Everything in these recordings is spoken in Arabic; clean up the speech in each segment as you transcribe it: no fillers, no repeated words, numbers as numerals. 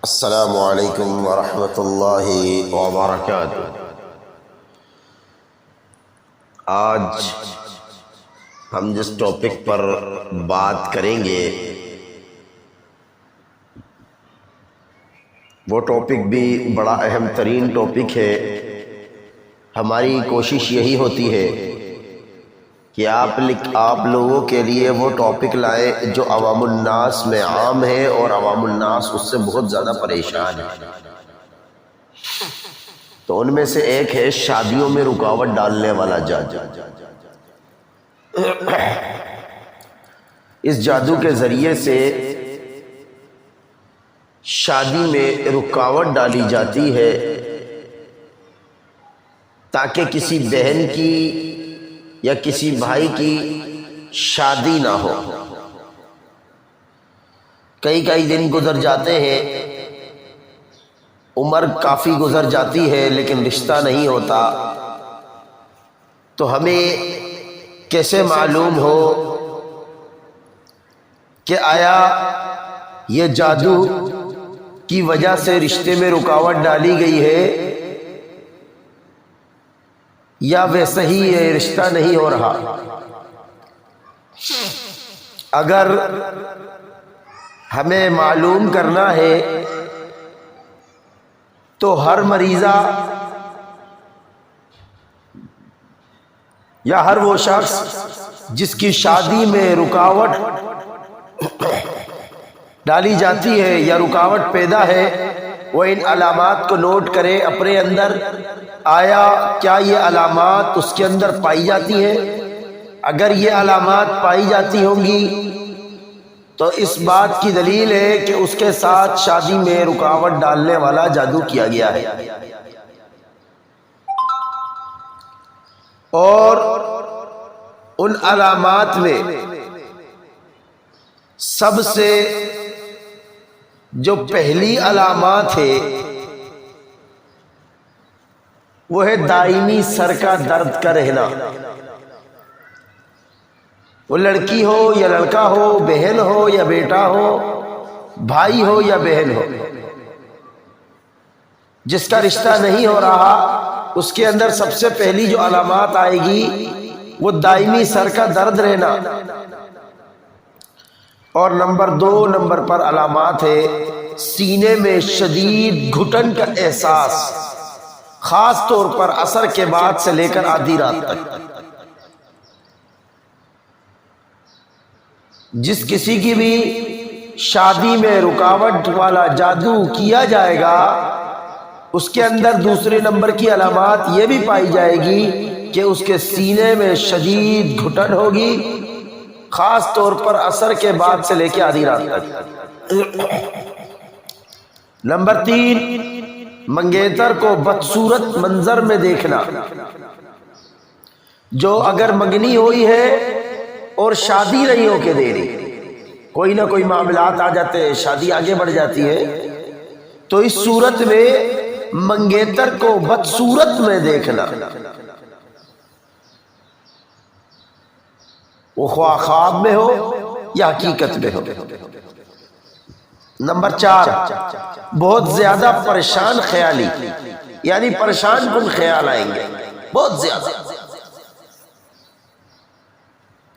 السلام علیکم ورحمۃ اللہ وبرکاتہ۔ آج ہم جس ٹاپک پر بات کریں گے وہ ٹاپک بھی بڑا اہم ترین ٹاپک ہے۔ ہماری کوشش یہی ہوتی ہے کہ آپ لوگوں کے لیے وہ ٹاپک لائیں جو عوام الناس میں عام ہے اور عوام الناس اس سے بہت زیادہ پریشان ہے۔ تو ان میں سے ایک ہے شادیوں میں رکاوٹ ڈالنے والا جادو۔ اس جادو کے ذریعے سے شادی میں رکاوٹ ڈالی جاتی ہے تاکہ کسی بہن کی یا کسی بھائی کی شادی نہ ہو۔ کئی دن گزر جاتے ہیں، عمر کافی گزر جاتی ہے، لیکن رشتہ نہیں ہوتا۔ تو ہمیں کیسے معلوم ہو کہ آیا یہ جادو کی وجہ سے رشتے میں رکاوٹ ڈالی گئی ہے یا ویسے ہی یہ رشتہ نہیں ہو رہا؟ اگر ہمیں معلوم کرنا ہے تو ہر مریضہ یا ہر وہ شخص جس کی شادی میں رکاوٹ ڈالی جاتی ہے یا رکاوٹ پیدا ہے، وہ ان علامات کو نوٹ کرے اپنے اندر۔ آیا کیا یہ علامات اس کے اندر پائی جاتی ہیں؟ اگر یہ علامات پائی جاتی ہوں گی تو اس بات کی دلیل ہے کہ اس کے ساتھ شادی میں رکاوٹ ڈالنے والا جادو کیا گیا ہے۔ اور ان علامات میں سب سے جو پہلی علامات ہے وہ ہے دائمی سر کا درد کا رہنا۔ وہ لڑکی ہو یا لڑکا ہو، بہن ہو یا بیٹا ہو، بھائی ہو یا بہن ہو، جس کا رشتہ نہیں ہو رہا، اس کے اندر سب سے پہلی جو علامات آئے گی وہ دائمی سر کا درد رہنا۔ اور نمبر 2 پر علامات ہے سینے میں شدید گھٹن کا احساس، خاص طور پر عصر کے بعد سے لے کر آدھی رات تک۔ جس کسی کی بھی شادی میں رکاوٹ والا جادو کیا جائے گا، اس کے اندر دوسرے نمبر کی علامات یہ بھی پائی جائے گی کہ اس کے سینے میں شدید گھٹن ہوگی، خاص طور پر عصر کے بعد سے لے کے آدھی رات تک۔ نمبر 3، منگیتر کو بدصورت منظر میں دیکھنا۔ جو اگر منگنی ہوئی ہے اور شادی نہیں ہو کے دے رہی، کوئی نہ کوئی معاملات آ جاتے ہیں، شادی آگے بڑھ جاتی ہے، تو اس صورت میں منگیتر کو بدصورت میں دیکھنا، وہ خواہ خواب میں ہو یا حقیقت میں ہو۔ نمبر 4، بہت زیادہ پریشان خیالی، یعنی پریشان کن خیال آئیں گے بہت زیادہ۔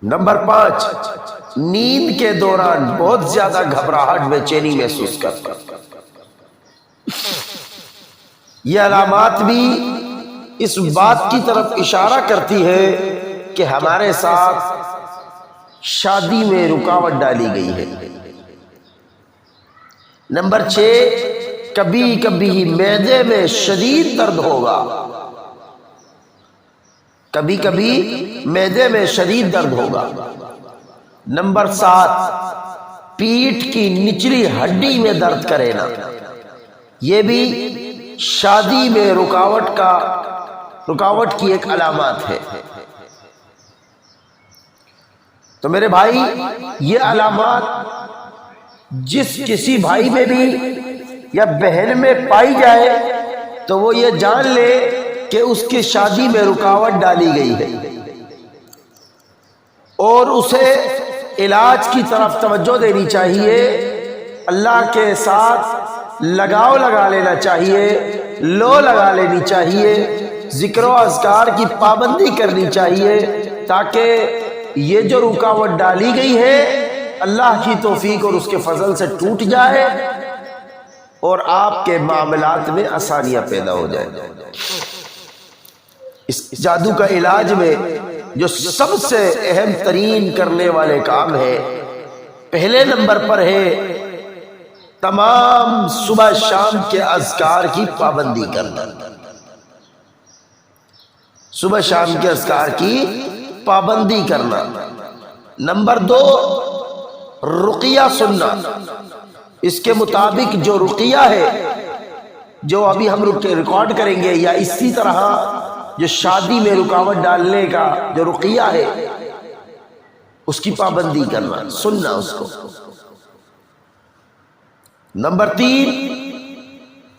نمبر 5، نیند کے دوران بہت زیادہ گھبراہٹ، بے چینی محسوس کرتا۔ یہ علامات بھی اس بات کی طرف اشارہ کرتی ہے کہ ہمارے ساتھ شادی میں رکاوٹ ڈالی گئی ہے۔ نمبر 6، کبھی کبھی معدے میں شدید درد ہوگا، کبھی کبھی معدے میں شدید درد ہوگا۔ نمبر 7، پیٹھ کی نچلی ہڈی میں درد کا رہنا، یہ بھی شادی میں رکاوٹ کی ایک علامات ہے۔ تو میرے بھائی، یہ علامات جس کسی بھائی میں بھی یا بہن میں پائی جائے تو وہ یہ جان لے کہ اس کی شادی میں رکاوٹ ڈالی گئی ہے، اور اسے علاج کی طرف توجہ دینی چاہیے۔ اللہ کے ساتھ लगाव लगा लेना चाहिए, लो लगा लेनी चाहिए, जिक्र व अज़कार की पाबंदी करनी चाहिए, ताकि ये जो रुकावट डाली गई है अल्लाह की तौफीक और उसके फजल से टूट जाए और आपके मामलात में आसानियां पैदा हो जाए। इस जादू का इलाज में जो सबसे अहम तरीन करने वाले काम है, पहले नंबर पर है तमाम सुबह शाम के अज़कार की पाबंदी करना। सुबह शाम के अज़कार की पाबंदी करना। नंबर 2, रुक़िया सुनना। इसके मुताबिक जो रुक़िया है, जो अभी हम रिकॉर्ड करेंगे, या इसी तरह जो शादी में रुकावट डालने का जो रुक़िया है उसकी पाबंदी करना, सुनना उसको। नंबर 3,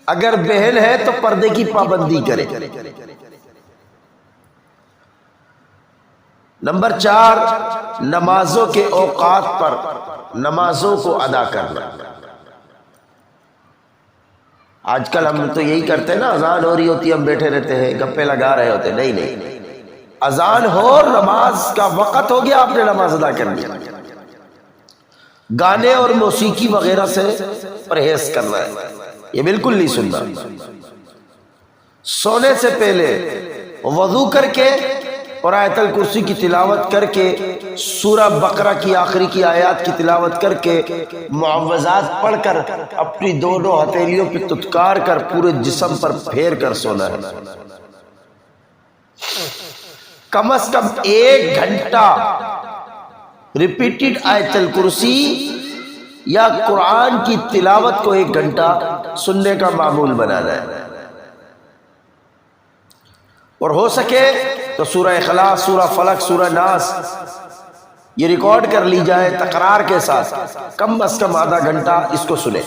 अगर बहन है तो पर्दे की पाबंदी करे। नंबर 4, नमाजों के औकात पर नमाजों को अदा करना। आजकल हम तो यही करते हैं ना, अजान हो रही होती है, हम बैठे रहते हैं, गप्पे लगा रहे होते हैं। नहीं नहीं, अजान हो और नमाज का वक़्त हो गया, आपने नमाज अदा करनी। गाने और मौसीकी वगैरह से परहेज करना है, ये बिल्कुल नहीं सुनना। सोने से पहले वज़ू करके और आयतल कुर्सी की तिलावत करके, सूरह बकरा की आखिरी की आयत की तिलावत करके, मुअव्वज़ात पढ़कर अपनी दोनों हथेलियों पे तुतकार कर पूरे जिस्म पर फेर कर सोना है। कम से कम 1 घंटा रिपीटेड आयतल कुर्सी या कुरान की तिलावत को 1 घंटा सुनने का मामूल बनाना है। और हो सके तो सूरह इखलास, सूरह फलक, सूरह नास ये रिकॉर्ड कर ली जाए तकरार के साथ, कम से कम आधा घंटा इसको सुने।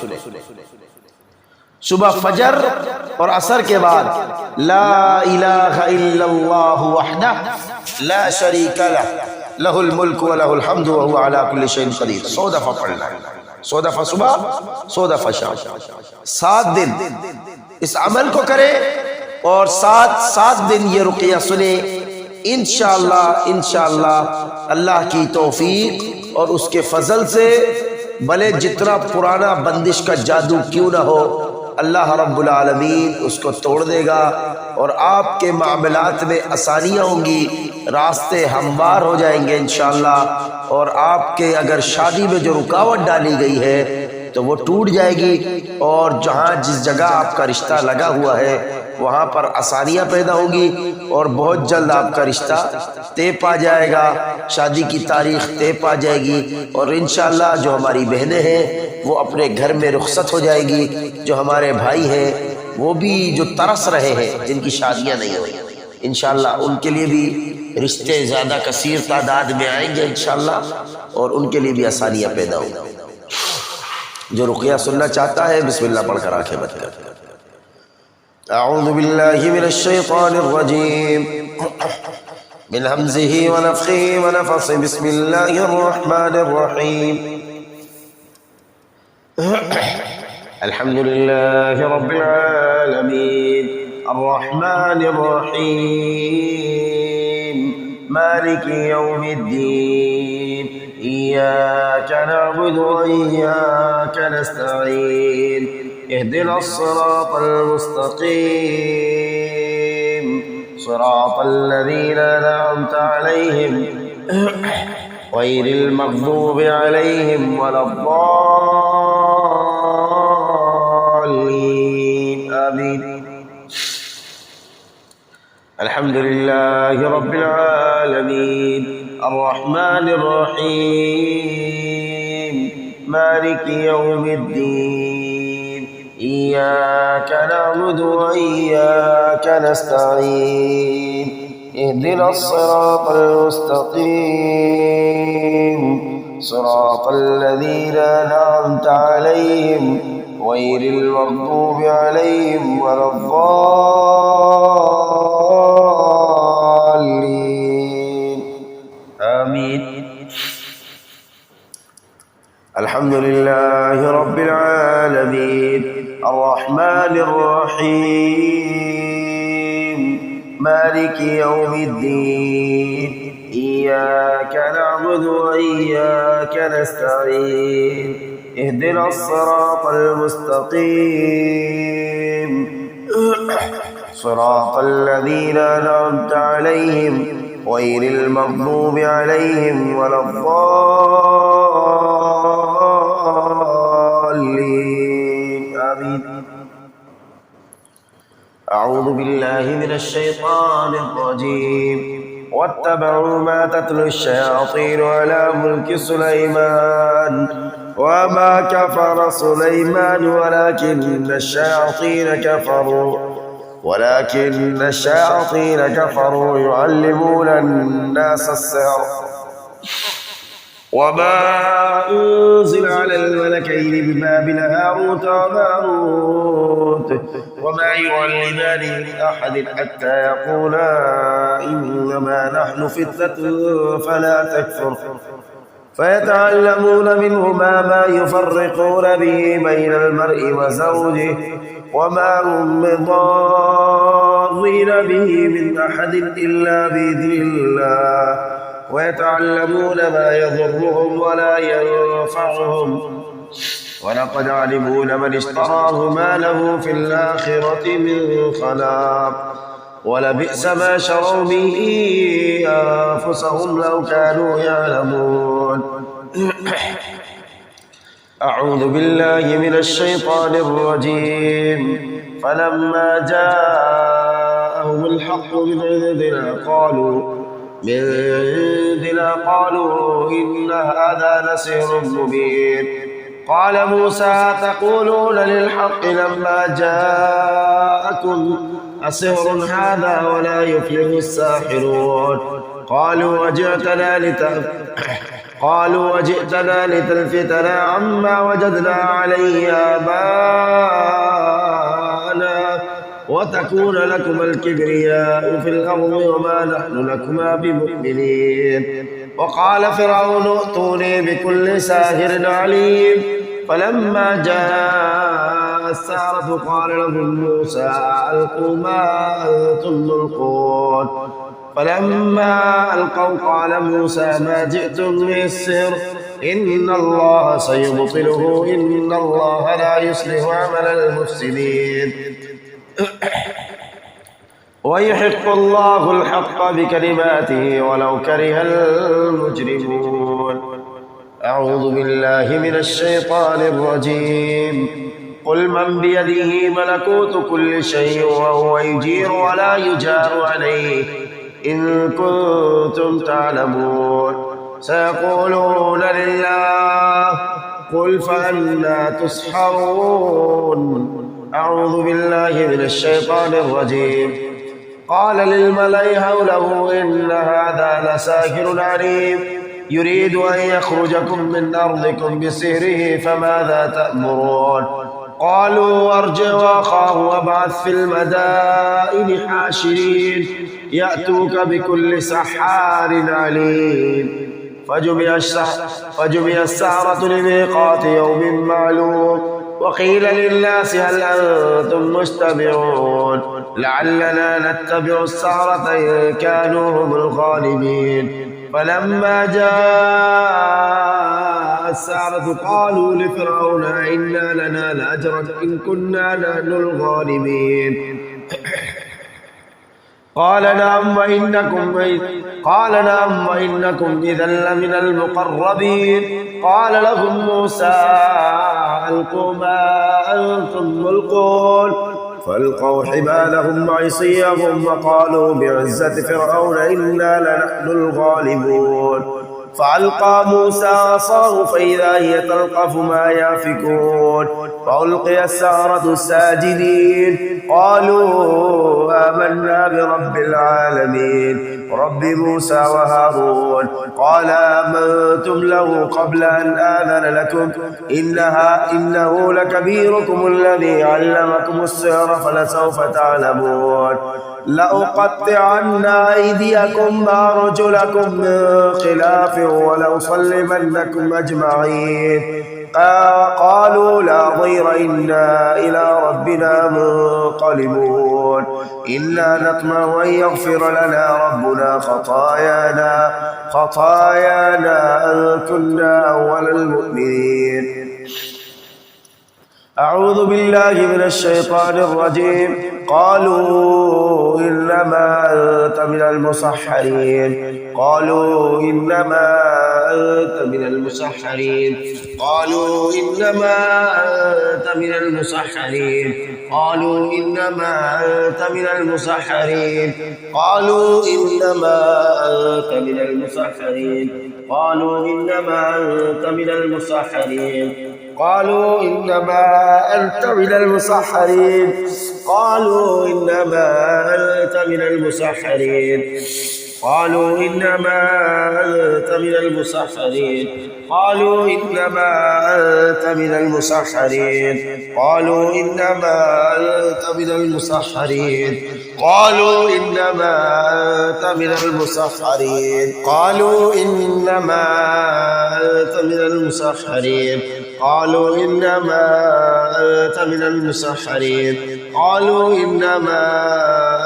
सुबह फजर और असर के बाद ला इलाहा इल्लल्लाहु वहदहु ला शरीका लहु लहुल मुल्कु व लहुल हम्दु व हुवा अला कुल्लि शैइन क़दीर 100 दफा पढ़ना है। 100 दफा सुबह, 100 दफा शाम, 7 दिन इस अमल को करे और 7 दिन ये रुक़िया सुने। इंशाअल्लाह अल्लाह की तौफीक और उसके फजल से, भले जितना पुराना बंदिश का जादू क्यों ना हो, अल्लाह रब्बुल आलमीन उसको तोड़ देगा और आपके मामलात में आसानियाँ होंगी, रास्ते हमवार हो जाएंगे इंशाअल्लाह। और आपके अगर शादी में जो रुकावट डाली गई है तो वो टूट जाएगी, और जहाँ जिस जगह आपका रिश्ता लगा हुआ है वहाँ पर आसानियाँ पैदा होंगी और बहुत जल्द आपका रिश्ता तय पा जाएगा, शादी की तारीख तय पा जाएगी। और इंशाअल्लाह जो हमारी बहनें हैं वो अपने घर में रुखसत हो जाएगी, जो हमारे भाई हैं वो भी जो तरस रहे हैं जिनकी शादियाँ नहीं हुई, इंशाअल्लाह उनके लिए भी रिश्ते ज़्यादा कसीर तादाद में आएंगे इंशाअल्लाह, और उनके लिए भी आसानियाँ पैदा होंगी। जो रुक़िया सुनना चाहता है बिस्मिल्लाह पढ़कर आंखें बंद कर। अऊज़ु बिल्लाहि मिनश शैतानिर रजीम मिन हमज़िही व नफ़्ख़िही व नफ़्ख़िही बिस्मिल्लाहिर रहमानिर रहीम अल्हम्दुलिल्लाहि रब्बिल आलमीन अर्रहमानिर रहीम मालिकि यौमिद्दीन इय्याका नअबुदु व इय्याका नस्तईन इहदिना स्सिरातल मुस्तक़ीम सिरातल लज़ीना अनअमता अलैहिम गैरिल मग़ज़ूबि अलैहिम वलद्दाल्लीन आमीन। अल्हम्दुलिल्लाहि रब्बिल आलमीन अर्रहमानिर रहीम मालिकि यौमिद्दीन इय्याका नअबुदु व इय्याका नस्तईन इहदिना स्सिरातल मुस्तक़ीम सिरातल लज़ीना अनअमता अलैहिम गैरिल मग़ज़ूबि अलैहिम वलद्दाल्लीन आमीन। अल्हम्दुलिल्लाहि रब्बिल आलमीन الرحمن الرحيم مالك يوم الدين إياك نعبد وإياك نستعين اهدنا الصراط المستقيم صراط الذين أنعمت عليهم غير المغضوب عليهم ولا الضالين آمين. أعوذ بالله من الشيطان الرجيم. واتبعوا ما تتلو الشياطين على ملك سليمان وما كفر سليمان ولكن الشياطين كفروا يعلمون الناس السحر وما أنزل على الملكين ببابل هاروت وماروت وما يعلمان من أحد حتى يقولا إنما نحن فتنة فلا تكفر فيتعلمون منهما ما يفرقون به بين المرء وزوجه وما هم بضارين به من أحد إلا بإذن الله ويتعلمون ما يضرهم ولا ينفعهم ولقد علموا لمن اشتراه ما له في الآخرة من خلاق ولبئس ما شروا به أنفسهم لو كانوا يعلمون. أعوذ بالله من الشيطان الرجيم. فلما جاءهم الحق من عندنا قالوا إن هذا لسحر مبين. قال موسى تقولون للحق لما جاءكم أسحر هذا ولا يفلح الساحرون. قالوا وجئتنا لتلفتنا عما وجدنا عليه آباءنا وتكون لكما الكبرياء في الأرض وما نحن لكما بمؤمنين. وقال فرعون ائتوني بكل ساحر عليم. فلما جاء السحرة قال لهم موسى ألقوا ما أنتم ملقون. فلما ألقوا قال موسى ما جئتم به السحر إن الله سيبطله إن الله لا يصلح عمل المفسدين ويحق الله الحق بكلماته ولو كره المجرمون. أعوذ بالله من الشيطان الرجيم. قل من بيده ملكوت كل شيء وهو يجير ولا يجار عليه إن كنتم تعلمون. سيقولون لله قل فأنى تسحرون. أعوذ بالله من الشيطان الرجيم. قال للملأ حوله إن هذا لساحر عليم يريد أن يخرجكم من أرضكم بسحره فماذا تأمرون. قالوا أرجع وأخاه وابعث في المدائن حاشرين يأتوك بكل سحار عليم. فجمع السحرة لميقات يوم معلوم. وقيل للناس هل أنتم مجتمعون لعلنا نتبع السحرة إن كانوا هم الغالبين. فلما جاء السحرة قالوا لفرعون إنا لنا لأجرا إن كنا نحن الغالبين. قال نعم وإنكم إذا لمن المقربين. قال لهم موسى ألقوا ما أنتم ملقون. فألقوا حبالهم وعصيهم وقالوا بعزة فرعون إنا لنحن الغالبون. فألقى موسى عصاه فإذا هي تلقف ما يأفكون. فألقي السحرة ساجدين قالوا آمنا برب العالمين رب موسى وهارون. قال آمنتم له قبل أن آذن لكم إنه لكبيركم الذي علمكم السحر فلسوف تعلمون. لأقطعن أيديكم وأرجلكم من خلاف ولأصلبنكم أجمعين. قالوا لا ضير إنا إلى ربنا منقلبون إنا نطمع أن يغفر لنا ربنا خطايانا أن كنا أول المؤمنين. أعوذ بالله من الشيطان الرجيم. قالوا إنما أنت من المسحرين قالوا إنما أنت من المسحرين قالوا إنما أنت من المسحرين قالوا إنما أنت من المسحرين قالوا إنما أنت من المسحرين قالوا إنما أنت من المسحرين قالوا إنما أنت من المسحرين قالوا إنما أنت من المسحرين قالوا إنما أنت من المسحرين قالوا إنما أنت من المسحرين قالوا إنما أنت من المسحرين قالوا إنما أنت من المسحرين قالوا إنما أنت من المسحرين قالوا إنما أنت من المسحرين قالوا إنما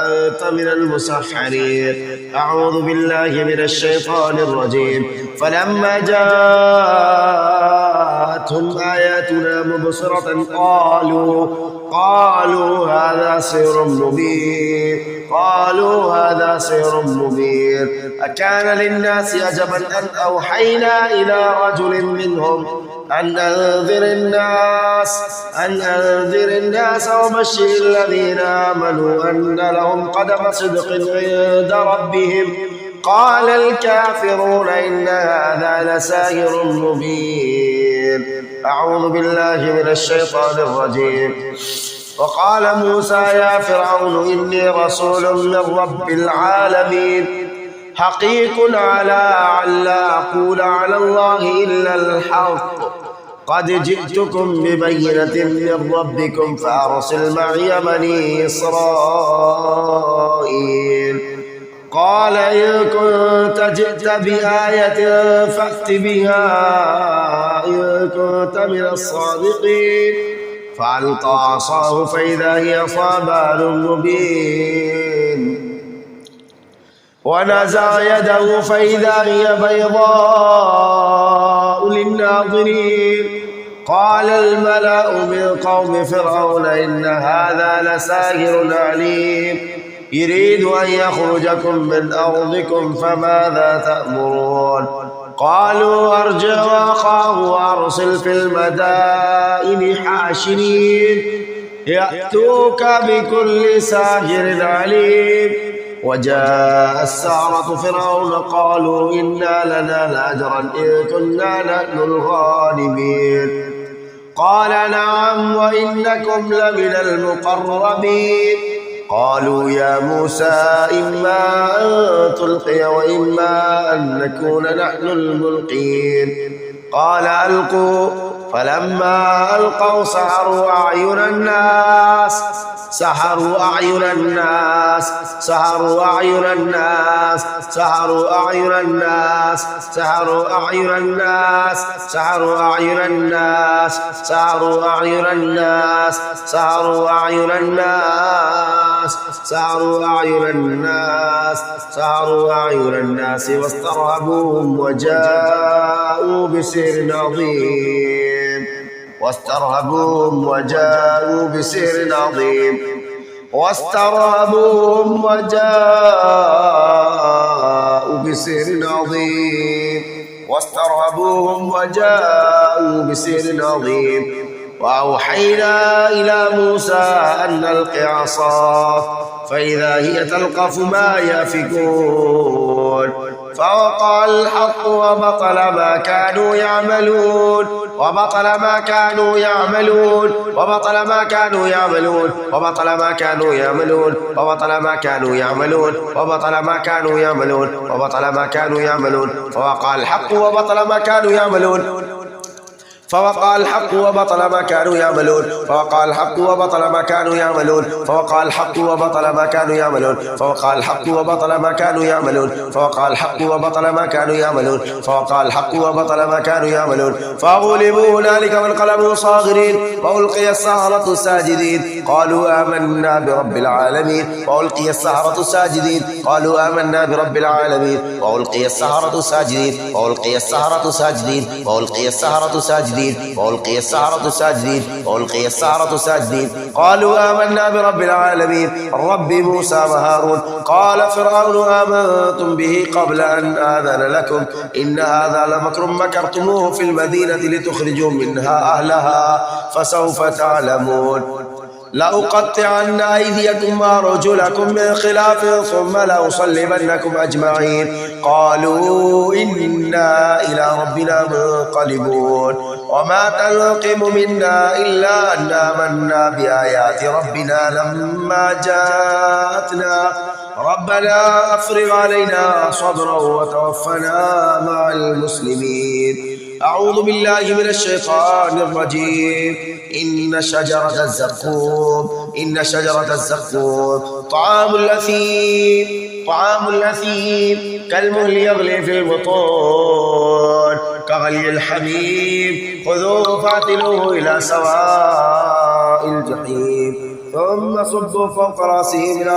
أنت من المسحرين. أعوذ بالله من الشيطان الرجيم. فلما جاءتهم آياتنا مبصرة قالوا هذا سحر مبين قالوا هذا سحر مبين. أكان للناس عجبا أن أوحينا إلى رجل منهم أن أنذر الناس وبشر الذين آمنوا أن لهم قدم صدق عند ربهم. قال الكافرون إن هذا لساحر مبين. أعوذ بالله من الشيطان الرجيم. وقال موسى يا فرعون إني رسول من رب العالمين حقيق على أن لا أقول على الله إلا الحق قد جئتكم ببينة من ربكم فأرسل معي بني إسرائيل. قال إن كنت جئت بآية فأت بها إن كنت من الصادقين. فألقى عصاه فإذا هي ثعبان مبين ونزع يده فإذا هي بيضاء للناظرين. قال الملأ من قوم فرعون إن هذا لساحر عليم يريد أن يخرجكم من أرضكم فماذا تأمرون. قالوا أرجع أخاه وأرسل في المدائن حاشرين يأتوك بكل ساحر عليم. وجاء السحرة فرعون قالوا إنا لنا لأجرا إن كنا نحن الغالبين. قال نعم وإنكم لمن المقربين. قالوا يا موسى إما أن تلقي وإما أن نكون نحن الملقين. قال ألقوا. فلما ألقوا سحروا أعين الناس سحروا أعين الناس سحروا أعين الناس سحروا أعين الناس سحروا أعين الناس سحروا أعين الناس سحروا أعين الناس سحروا أعين الناس سحروا أعين الناس سحروا أعين الناس واسترهبوهم وجاءوا بسحر عظيم واسترهبوهم وجاءوا بسحر عظيم واسترهبوهم وجاءوا بسحر عظيم واسترهبوهم وجاءوا بسحر عظيم. وأوحينا إلى موسى أن ألق عصاك فإذا هي تلقف ما يأفكون. فوقع الحق وبطل ما كانوا يعملون وبطل ما كانوا يعملون وبطل ما كانوا يعملون وبطل ما كانوا يعملون وبطل ما كانوا يعملون وبطل ما كانوا يعملون وبطل ما كانوا يعملون. فوقع الحق وبطل ما كانوا يعملون. فوقع الحق وبطل ما كانوا يعملون فوقع الحق وبطل ما كانوا يعملون فوقع الحق وبطل ما كانوا يعملون فوقع الحق وبطل ما كانوا يعملون فوقع الحق وبطل ما كانوا يعملون فوقع الحق وبطل ما كانوا يعملون فغلبوا هنالك وانقلبوا صاغرين وألقي السحرة ساجدين قالوا آمنا برب العالمين وألقي السحرة ساجدين قالوا آمنا برب العالمين وألقي السحرة ساجدين وألقي السحرة ساجدين وألقي السحرة ساجدين وألقي السحرة ساجدين وألقي السحرة ساجدين قالوا آمنا برب العالمين رب موسى وهارون قال فرعون آمنتم به قبل أن آذن لكم إن هذا لمكر مكرتموه في المدينة لتخرجوا منها أهلها فسوف تعلمون لأقطعن أيديكم وأرجلكم من خلاف ثم لأصلبنكم أجمعين قالوا إنا إلى ربنا منقلبون وما تنقم منا إلا أن آمنا بآيات ربنا لما جاءتنا ربنا أفرغ علينا صبرا وتوفنا مع المسلمين. أعوذ بالله من الشيطان الرجيم. إن شجرة الزقوم طعام الأثيم كالمهل يغلي في البطون كغلي الحميم خذوه فاعتلوه إلى سواء الجحيم ثم صبوا فوق رأسه من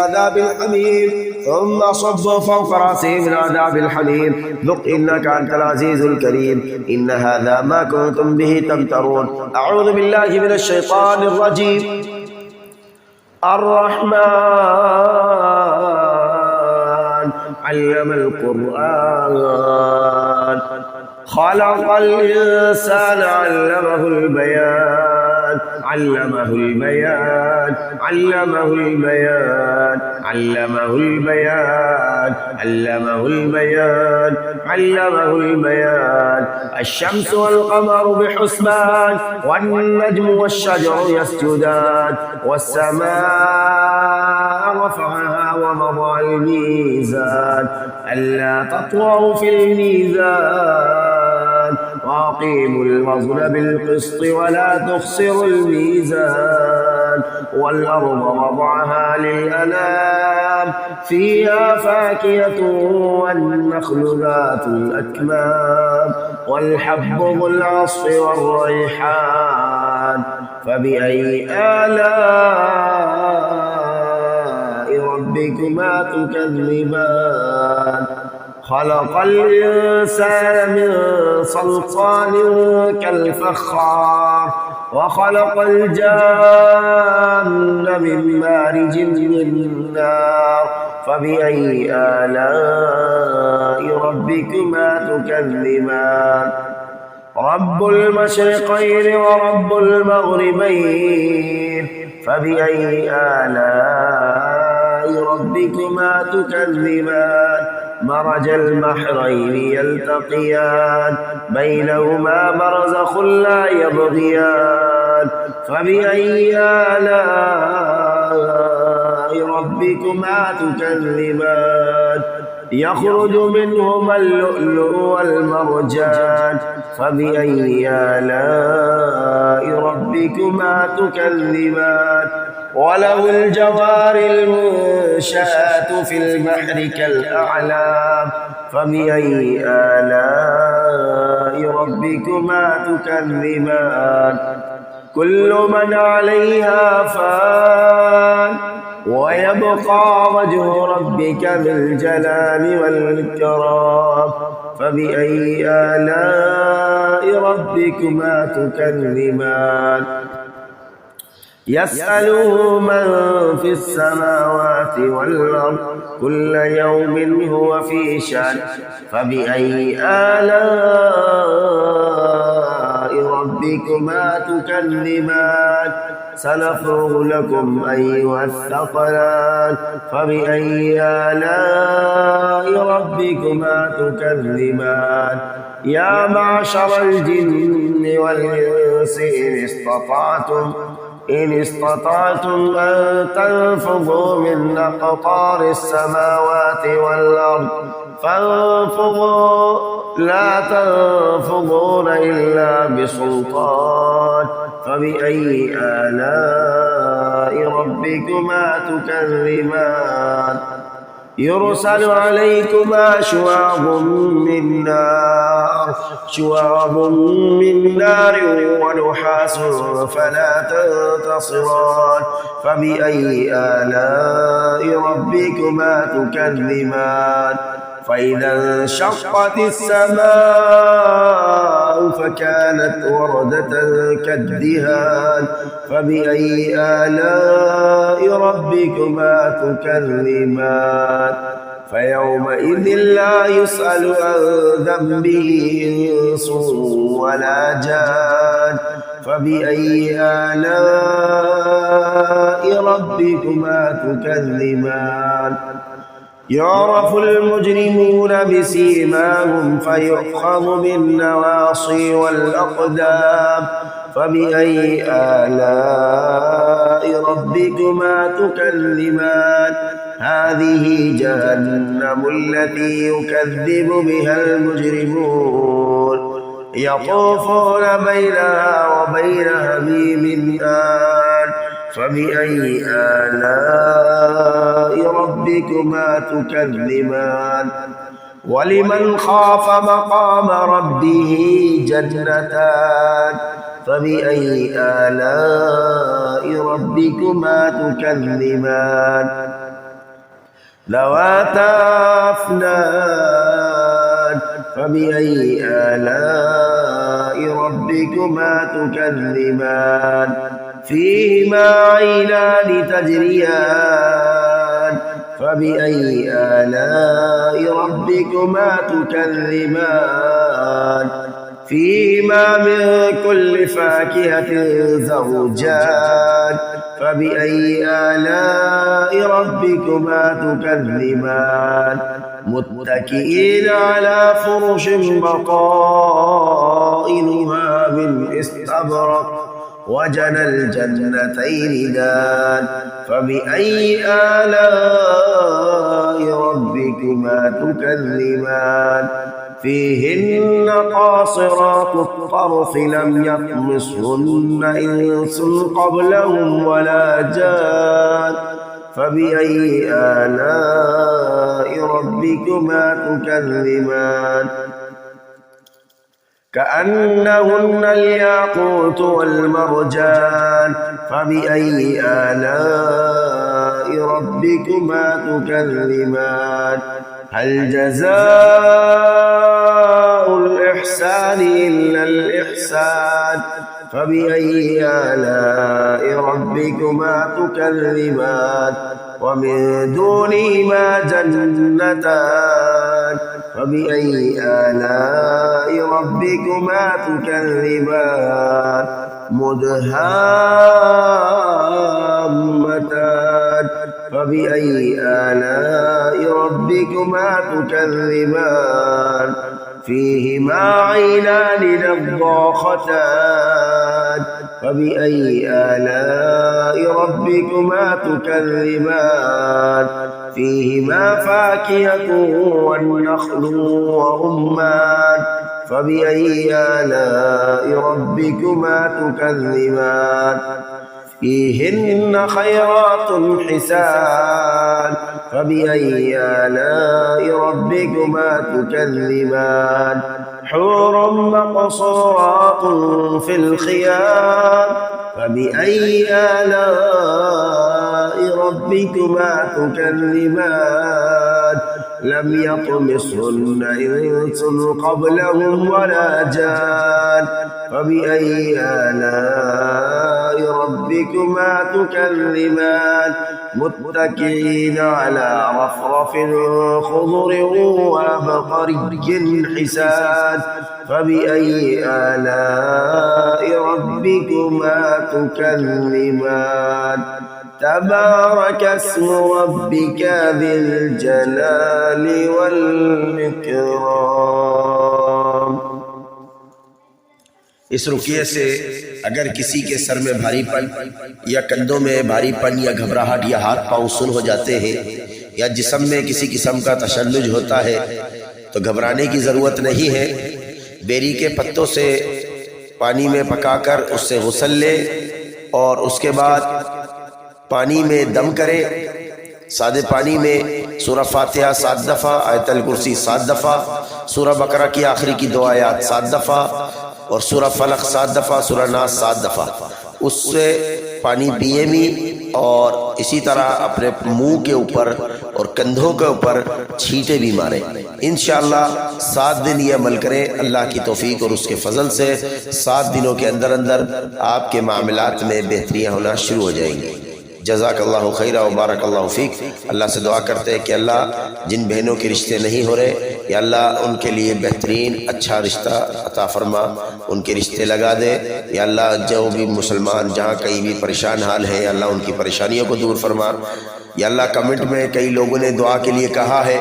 عذاب الحميم ذق إنك أنت العزيز الكريم إن هذا ما كنتم به تمترون. أعوذ بالله من الشيطان الرجيم. الرحمن علم القرآن خلق الإنسان علمه البيان الشمس والقمر بحسبان والنجم والشجر يسجدان والسماء رفعها ووضع الميزان ألا تطغوا في الميزان وأقيموا الوزن بالقسط ولا تخسروا الميزان والأرض وضعها للأنام فيها فاكهة والنخل ذات الأكمام والحب ذو العصف والريحان فبأي آلاء ربكما تكذبان. خلق الإنسان من صلصال كالفخار وخلق الجان من مارج من نار فبأي آلاء ربكما تكذبان. رب المشرقين ورب المغربين فبأي آلاء ربكما تكذبان. مرج البحرين يلتقيان بينهما برزخ لا يبغيان فبأي آلاء ربكما تكذبان. يخرج منهما اللؤلؤ والمرجان فبأي آلاء ربكما تكذبان. وله الجوار المنشآت في البحر كالأعلام فبأي آلاء ربكما تكذبان. كل من عليها فان ويبقى وجه ربك ذو الجلال والإكرام فبأي آلاء ربكما تكذبان. يسأله من في السماوات والأرض كل يوم هو في شأن فبأي آلاء ربكما تكذبان. سنفرغ لكم أيها الثقلان فبأي آلاء ربكما تكذبان. يا معشر الجن والإنس إن استطعتم أن تنفذوا من أقطار السماوات والأرض فانفذوا ला तनफुज़ून इल्ला बिसुल्तान फबिअय्यि आलाइ रब्बिकुमा तुकज़्ज़िबान युरसलु अलैकुमा शुआबुम मिन नार व नुहासुन फला तंतसिरान फबिअय्यि आलाइ रब्बिकुमा तुकज़्ज़िबान فإذا انشقت السماء فكانت وردة كالدهان فبأي آلاء ربكما تكذبان فيومئذ لا يسأل عن ذنبه إنس ولا جان فبأي آلاء ربكما تكذبان يعرف المجرمون بسيماهم فيؤخذ بالنواصي والأقدام فبأي آلاء ربكما تكذبان هذه جهنم التي يكذب بها المجرمون يطوفون بينها وبين حميم آن فبأي آلاء ربكما تكذبان ولمن خاف مقام ربه جنتان فبأي آلاء ربكما تكذبان ذواتا أفنان فبأي آلاء ربكما تكذبان فيهما عينان تجريان فبأي آلاء ربكما تكذبان فيهما من كل فاكهة زوجان فبأي آلاء ربكما تكذبان متكئين على فرش بطائنها من استبرق وجنى الجنتين دان فبأي آلاء ربكما تكذبان فيهن قاصرات الطرف لم يطمثهن إنس قبلهم ولا جان فبأي آلاء ربكما تكذبان كأنهن الياقوت والمرجان فبأي آلاء ربكما تكذبان هل جزاء الإحسان إلا الإحسان فبأي آلاء ربكما تكذبان ومن دونهما جنتان فبأي آلاء ربكما تكذبان مدهامتان فبأي آلاء ربكما تكذبان فيهما عينان نضاختان فبأي آلاء ربكما تكذبان فيهما فاكهة والنخل ورمان فبأي آلاء ربكما تكذبان فيهن خيرات حسان فبأي آلاء ربكما تكذبان حور مقصورات في الخيام فبأي آلاء ربكما تكذبان لم يطمثهن إنس قبلهم ولا جان فبأي آلاء ربكما تكذبان متكئين على رفرف خضر وعبقري حسان فبأي آلاء ربكما تكذبان تبارك اسم ربك ذي الجلال والإكرام। इस रुकिये से अगर किसी के सर में भारीपन या कंधों में भारीपन या घबराहट या हाथ पांव सुन हो जाते हैं या जिस्म में किसी किस्म का तशल्लुज होता है تو گھبرانے کی ضرورت نہیں ہے۔ بیری کے پتوں سے پانی میں پکا کر اس سے غسل لے اور اس کے بعد پانی میں دم کرے، سادے پانی میں سورہ فاتحہ 7 دفعہ، آیت الکرسی 7 دفعہ، سورہ بقرہ کی آخری کی 2 آیات 7 دفعہ اور سورہ فلق 7 دفعہ، سورہ ناس 7 دفعہ اس سے پانی پیے بھی، اور اسی طرح اپنے منہ کے اوپر اور کندھوں کے اوپر چھینٹے بھی مارے۔ انشاءاللہ 7 دن یہ عمل کریں، اللہ کی توفیق اور اس کے فضل سے 7 دنوں کے اندر اندر آپ کے معاملات میں بہتریاں ہونا شروع ہو جائیں گی۔ جزاک اللہ خیرہ و بارک اللہ فیک۔ اللہ سے دعا کرتے ہیں کہ اللہ جن بہنوں کے رشتے نہیں ہو رہے، یا اللہ ان کے لیے بہترین اچھا رشتہ عطا فرما، ان کے رشتے لگا دے۔ یا اللہ جو بھی مسلمان جہاں کہیں بھی پریشان حال ہے، یا اللہ ان کی پریشانیوں کو دور فرما۔ یا اللہ کمنٹ میں کئی لوگوں نے دعا کے لیے کہا ہے،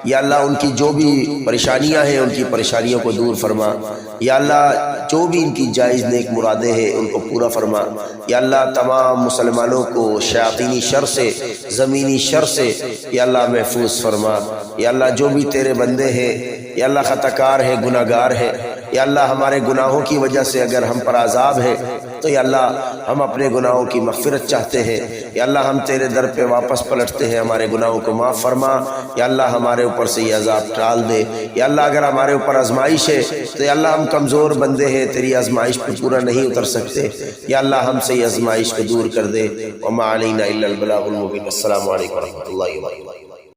یا اللہ ان کی جو بھی پریشانیاں ہیں ان کی پریشانیوں کو دور فرما۔ یا اللہ جو بھی ان کی جائز نیک مرادیں ہیں ان کو پورا فرما۔ یا اللہ تمام مسلمانوں کو شیاطینی شر سے، زمینی شر سے یا اللہ محفوظ فرما۔ یا اللہ جو بھی تیرے بندے ہیں یا اللہ خطا کار ہے، گناہ گار ہے، یا اللہ ہمارے گناہوں کی وجہ سے اگر ہم پر عذاب ہے تو یا اللہ ہم اپنے گناہوں کی مغفرت چاہتے ہیں۔ یا اللہ ہم تیرے در پہ واپس پلٹتے ہیں، ہمارے گناہوں کو معاف فرما۔ یا اللہ ہمارے اوپر سے یہ عذاب ٹال دے۔ یا اللہ اگر ہمارے اوپر آزمائش ہے تو یا اللہ ہم کمزور بندے ہیں، تیری آزمائش پہ پورا نہیں اتر سکتے، یا اللہ ہم سے یہ آزمائش کو دور کر دے۔ وما علینا الا البلاغ المبین۔ السلام علیکم ورحمۃ اللہ وبرکاتہ۔